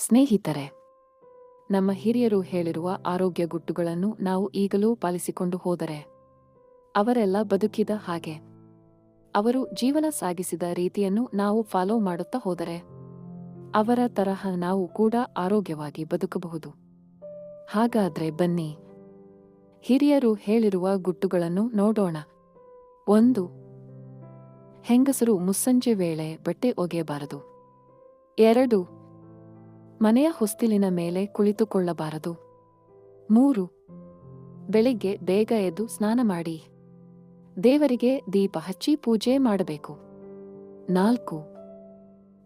ಸ್ನೇಹಿತರೆ, ನಮ್ಮ ಹಿರಿಯರು ಹೇಳಿರುವ ಆರೋಗ್ಯ ಗುಟ್ಟುಗಳನ್ನು ನಾವು ಈಗಲೂ ಪಾಲಿಸಿಕೊಂಡು ಹೋದರೆ ಅವರೆಲ್ಲ ಬದುಕಿದ ಹಾಗೆ, ಅವರು ಜೀವನ ಸಾಗಿಸಿದ ರೀತಿಯನ್ನು ನಾವು ಫಾಲೋ ಮಾಡುತ್ತಾ ಹೋದರೆ ಅವರ ತರಹ ನಾವು ಕೂಡ ಆರೋಗ್ಯವಾಗಿ ಬದುಕಬಹುದು. ಹಾಗಾದ್ರೆ ಬನ್ನಿ, ಹಿರಿಯರು ಹೇಳಿರುವ ಗುಟ್ಟುಗಳನ್ನು ನೋಡೋಣ. 1. ಹೆಂಗಸರು ಮುಸ್ಸಂಜೆ ವೇಳೆ ಬಟ್ಟೆ ಒಗೆಯಬಾರದು. 2. ಮನೆಯ ಹೊಸ್ತಿಲಿನ ಮೇಲೆ ಕುಳಿತುಕೊಳ್ಳಬಾರದು. 3. ಬೆಳಿಗ್ಗೆ ಬೇಗ ಎದ್ದು ಸ್ನಾನ ಮಾಡಿ ದೇವರಿಗೆ ದೀಪ ಹಚ್ಚಿ ಪೂಜೆ ಮಾಡಬೇಕು. 4.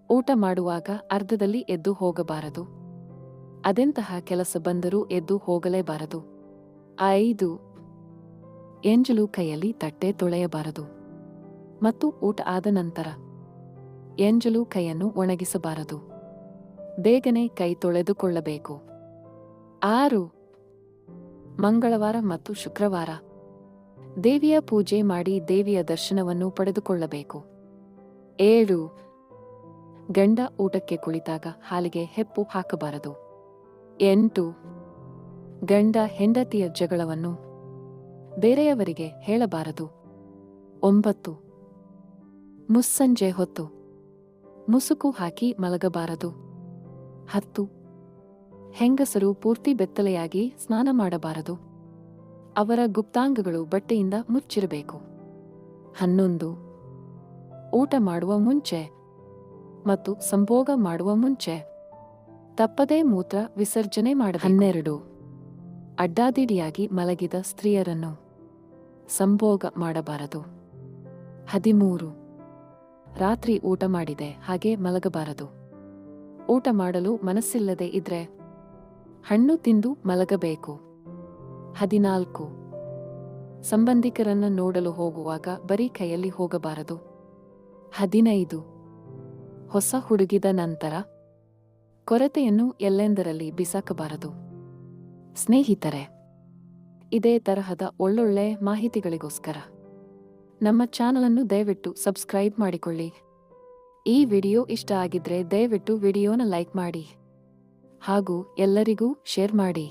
ಊಟ ಮಾಡುವಾಗ ಅರ್ಧದಲ್ಲಿ ಎದ್ದು ಹೋಗಬಾರದು. ಅದೆಂತಹ ಕೆಲಸ ಬಂದರೂ ಎದ್ದು ಹೋಗಲೇಬಾರದು. 5. ಎಂಜಲು ಕೈಯಲ್ಲಿ ತಟ್ಟೆ ತೊಳೆಯಬಾರದು ಮತ್ತು ಊಟ ಆದ ನಂತರ ಎಂಜಲು ಕೈಯನ್ನು ಒಣಗಿಸಬಾರದು. ಬೇಗನೆ ಕೈ ತೊಳೆದುಕೊಳ್ಳಬೇಕು. 6. ಮಂಗಳವಾರ ಮತ್ತು ಶುಕ್ರವಾರ ದೇವಿಯ ಪೂಜೆ ಮಾಡಿ ದೇವಿಯ ದರ್ಶನವನ್ನು ಪಡೆದುಕೊಳ್ಳಬೇಕು. 7. ಗಂಡ ಊಟಕ್ಕೆ ಕುಳಿತಾಗ ಹಾಲಿಗೆ ಹೆಪ್ಪು ಹಾಕಬಾರದು. 8. ಗಂಡ ಹೆಂಡತಿಯ ಜಗಳವನ್ನು ಬೇರೆಯವರಿಗೆ ಹೇಳಬಾರದು. 9. ಮುಸ್ಸಂಜೆ ಹೊತ್ತು ಮುಸುಕು ಹಾಕಿ ಮಲಗಬಾರದು. 10. ಹೆಂಗಸರು ಪೂರ್ತಿ ಬೆತ್ತಲೆಯಾಗಿ ಸ್ನಾನ ಮಾಡಬಾರದು. ಅವರ ಗುಪ್ತಾಂಗಗಳು ಬಟ್ಟೆಯಿಂದ ಮುಚ್ಚಿರಬೇಕು. 11. ಊಟ ಮಾಡುವ ಮುಂಚೆ ಮತ್ತು ಸಂಭೋಗ ಮಾಡುವ ಮುಂಚೆ ತಪ್ಪದೇ ಮೂತ್ರ ವಿಸರ್ಜನೆ ಮಾಡಬೇಕು. 12. ಅಡ್ಡಾದಿಡಿಯಾಗಿ ಮಲಗಿದ ಸ್ತ್ರೀಯರನ್ನು ಸಂಭೋಗ ಮಾಡಬಾರದು. 13. ರಾತ್ರಿ ಊಟ ಮಾಡಿದೆ ಹಾಗೆ ಮಲಗಬಾರದು. ಊಟ ಮಾಡಲು ಮನಸ್ಸಿಲ್ಲದೆ ಇದ್ರೆ ಹಣ್ಣು ತಿಂದು ಮಲಗಬೇಕು. 14. ಸಂಬಂಧಿಕರನ್ನ ನೋಡಲು ಹೋಗುವಾಗ ಬರೀ ಕೈಯಲ್ಲಿ ಹೋಗಬಾರದು. 15. ಹೊಸ ಹುಡುಗಿದ ನಂತರ ಕೊರತೆಯನ್ನು ಎಲ್ಲೆಂದರಲ್ಲಿ ಬಿಸಾಕಬಾರದು. ಸ್ನೇಹಿತರೆ, ಇದೇ ತರಹದ ಒಳ್ಳೊಳ್ಳೆ ಮಾಹಿತಿಗಳಿಗೋಸ್ಕರ ನಮ್ಮ ಚಾನಲನ್ನು ದಯವಿಟ್ಟು ಸಬ್ಸ್ಕ್ರೈಬ್ ಮಾಡಿಕೊಳ್ಳಿ. ಈ ವಿಡಿಯೋ ಇಷ್ಟ ಆಗಿದ್ರೆ ದಯವಿಟ್ಟು ವಿಡಿಯೋನ ಲೈಕ್ ಮಾಡಿ ಹಾಗೂ ಎಲ್ಲರಿಗೂ ಶೇರ್ ಮಾಡಿ.